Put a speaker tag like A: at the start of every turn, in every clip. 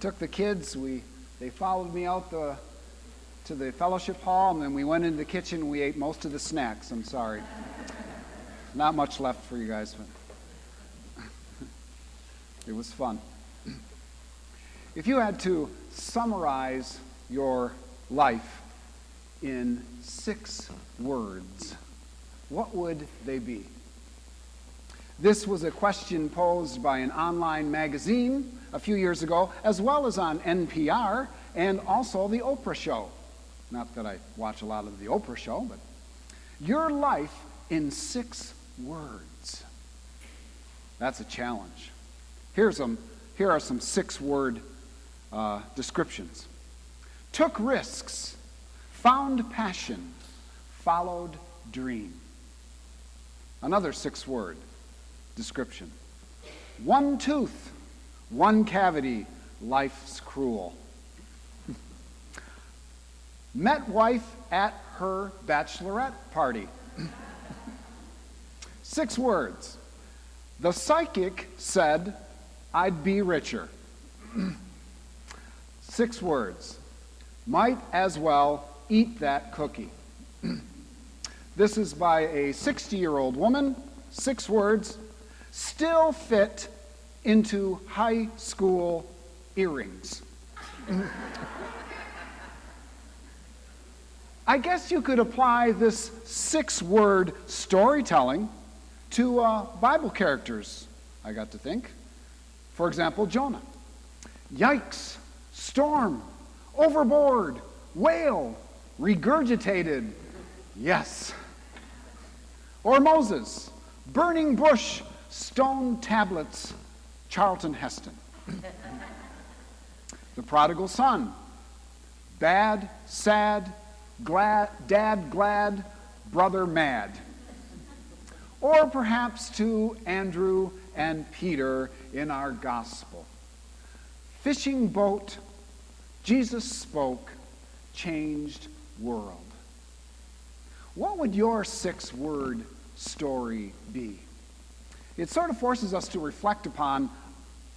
A: took the kids. They followed me out to the fellowship hall, and then we went into the kitchen and we ate most of the snacks. I'm sorry. Not much left for you guys, but it was fun. If you had to summarize your life in 6 words, what would they be? This was a question posed by an online magazine a few years ago, as well as on NPR and also the Oprah Show. Not that I watch a lot of the Oprah Show, but your life in 6 words. That's a challenge. Here are some 6-word descriptions. Took risks, found passion, followed dream. Another 6-word description. 1 tooth, 1 cavity, life's cruel. Met wife at her bachelorette party. 6 words. The psychic said I'd be richer. 6 words. Might as well eat that cookie. This is by a 60-year-old woman. 6 words. Still fit into high school earrings. I guess you could apply this 6-word storytelling to Bible characters, I got to think. For example, Jonah. Yikes, storm, overboard, whale, regurgitated, yes. Or Moses, burning bush, stone tablets, Charlton Heston. The prodigal son. Bad, sad, glad, dad glad, brother mad. Or perhaps to Andrew and Peter in our gospel. Fishing boat, Jesus spoke, changed world. What would your 6-word story be? It sort of forces us to reflect upon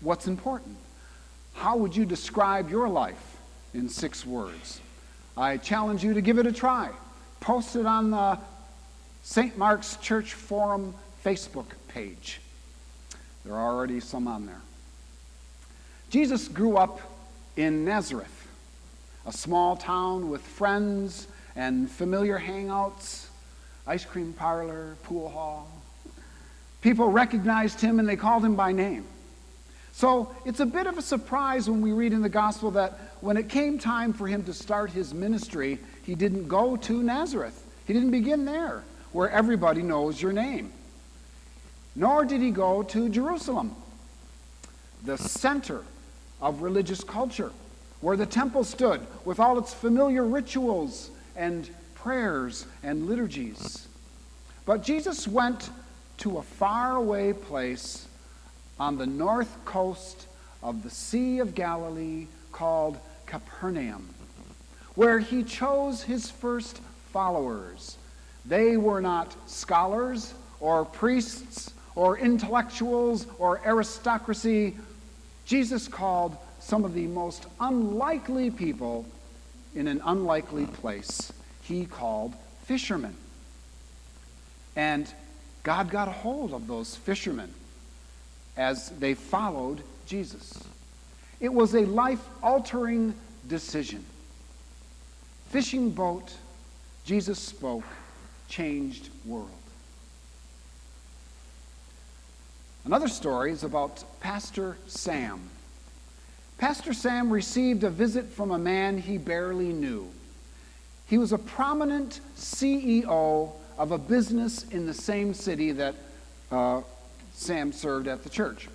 A: what's important. How would you describe your life in 6 words? I challenge you to give it a try. Post it on the St. Mark's Church Forum Facebook page. There are already some on there. Jesus grew up in Nazareth, a small town with friends and familiar hangouts, ice cream parlor, pool hall. People recognized him and they called him by name. So it's a bit of a surprise when we read in the gospel that when it came time for him to start his ministry, he didn't go to Nazareth. He didn't begin there, where everybody knows your name. Nor did he go to Jerusalem, the center of religious culture, where the temple stood with all its familiar rituals and prayers and liturgies. But Jesus went to a faraway place on the north coast of the Sea of Galilee called Capernaum, where he chose his first followers. They were not scholars or priests or intellectuals or aristocracy. Jesus called some of the most unlikely people in an unlikely place. He called fishermen. And God got a hold of those fishermen as they followed Jesus. It was a life-altering decision. Fishing boat, Jesus spoke, changed world. Another story is about Pastor Sam. Pastor Sam received a visit from a man he barely knew. He was a prominent CEO of a business in the same city that Sam served at the church.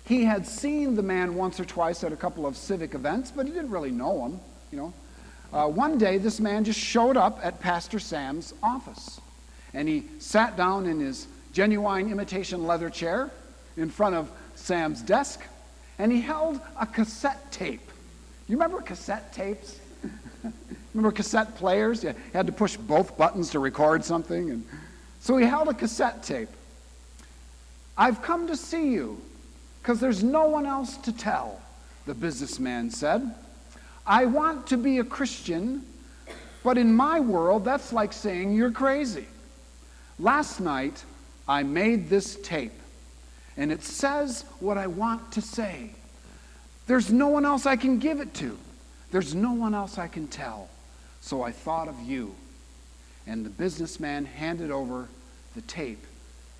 A: He had seen the man once or twice at a couple of civic events, but he didn't really know him, One day, this man just showed up at Pastor Sam's office, and he sat down in his genuine imitation leather chair in front of Sam's desk, and he held a cassette tape. You remember cassette tapes? Remember cassette players? You had to push both buttons to record something. And so he held a cassette tape. I've come to see you because there's no one else to tell. the businessman said. "I want to be a Christian, but in my world, that's like saying you're crazy. Last night, I made this tape, and it says what I want to say. There's no one else I can give it to. There's no one else I can tell. So I thought of you." And the businessman handed over the tape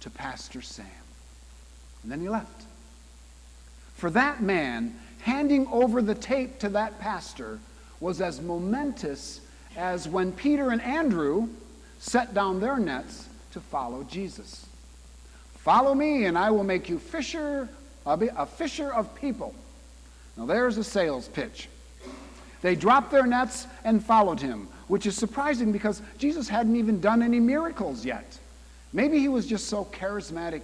A: to Pastor Sam. And then he left. For that man, handing over the tape to that pastor was as momentous as when Peter and Andrew set down their nets to follow Jesus. "Follow me, and I will make you a fisher of people." Now there's a sales pitch. They dropped their nets and followed him, which is surprising because Jesus hadn't even done any miracles yet. Maybe he was just so charismatic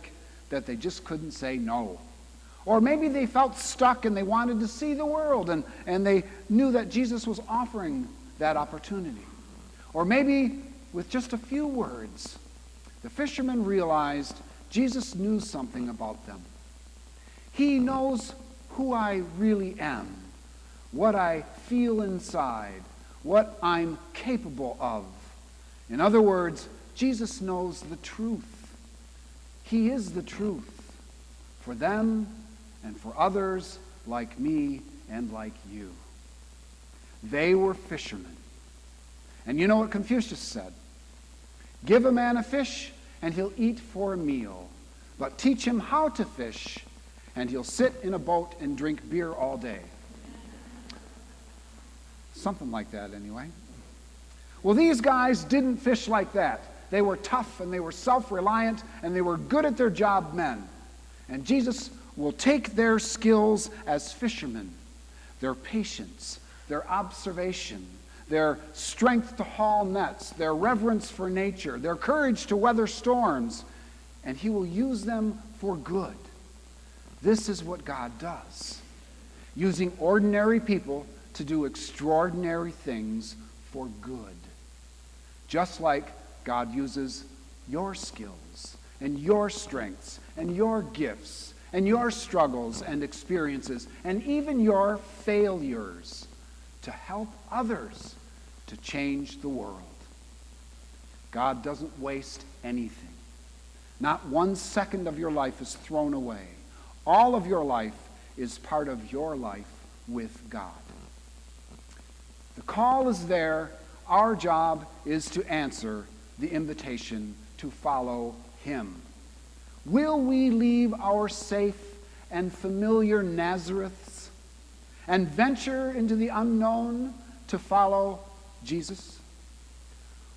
A: that they just couldn't say no. Or maybe they felt stuck and they wanted to see the world, and they knew that Jesus was offering that opportunity. Or maybe with just a few words, the fishermen realized Jesus knew something about them. He knows who I really am, what I feel inside, what I'm capable of. In other words, Jesus knows the truth. He is the truth for them and for others like me and like you. They were fishermen. And you know what Confucius said? "Give a man a fish, and he'll eat for a meal. But teach him how to fish, and he'll sit in a boat and drink beer all day." Something like that, anyway. Well, these guys didn't fish like that. They were tough, and they were self-reliant, and they were good at their job men. And Jesus will take their skills as fishermen, their patience, their observation, their strength to haul nets, their reverence for nature, their courage to weather storms, and he will use them for good. This is what God does, using ordinary people to do extraordinary things for good. Just like God uses your skills and your strengths and your gifts and your struggles and experiences and even your failures to help others to change the world. God doesn't waste anything. Not 1 second of your life is thrown away. All of your life is part of your life with God. The call is there. Our job is to answer the invitation to follow him. Will we leave our safe and familiar Nazareths and venture into the unknown to follow Jesus?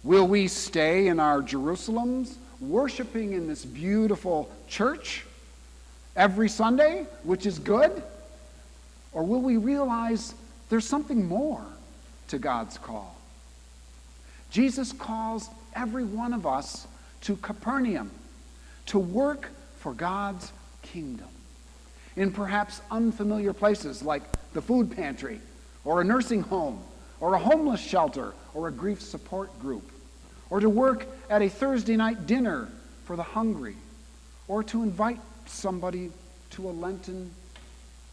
A: Will we stay in our Jerusalems, worshiping in this beautiful church every Sunday, which is good? Or will we realize there's something more to God's call? Jesus calls every one of us to Capernaum, to work for God's kingdom in perhaps unfamiliar places like the food pantry or a nursing home or a homeless shelter or a grief support group, or to work at a Thursday night dinner for the hungry, or to invite somebody to a Lenten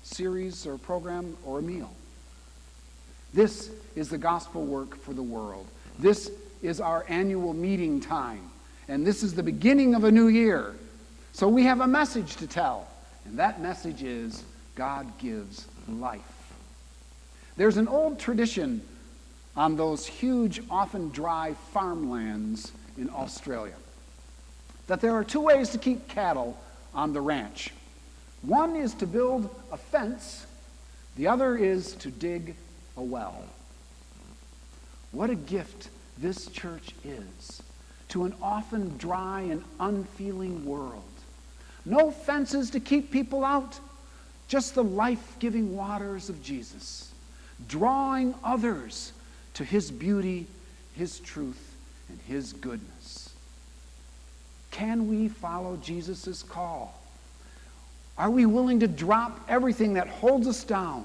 A: series or program or a meal. This is the gospel work for the world. This is our annual meeting time. And this is the beginning of a new year. So we have a message to tell. And that message is God gives life. There's an old tradition on those huge, often dry farmlands in Australia that there are two ways to keep cattle on the ranch. One is to build a fence. The other is to dig a well. What a gift this church is to an often dry and unfeeling world. No fences to keep people out, just the life-giving waters of Jesus, drawing others to his beauty, his truth, and his goodness. Can we follow Jesus' call? Are we willing to drop everything that holds us down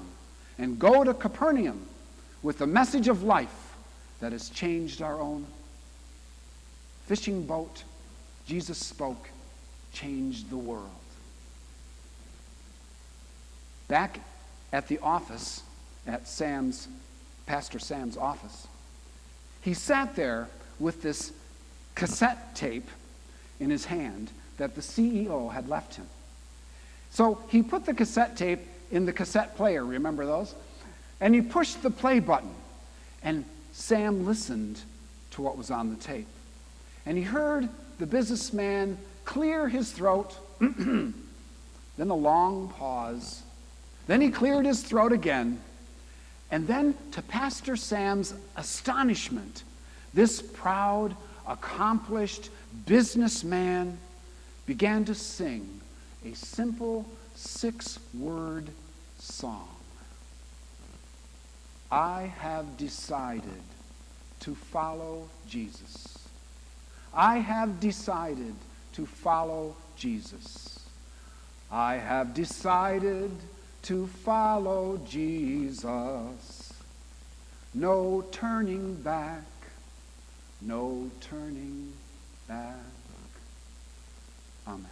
A: and go to Capernaum with the message of life that has changed our own? Fishing boat, Jesus spoke, changed the world. Back at the office, at Pastor Sam's office. He sat there with this cassette tape in his hand that the CEO had left him. So he put the cassette tape in the cassette player, remember those? And he pushed the play button, and Sam listened to what was on the tape. And he heard the businessman clear his throat, then a long pause. Then he cleared his throat again. And then, to Pastor Sam's astonishment, this proud, accomplished businessman began to sing a simple 6-word song. I have decided to follow Jesus. I have decided to follow Jesus. I have decided to follow Jesus. No turning back, no turning back. Amen.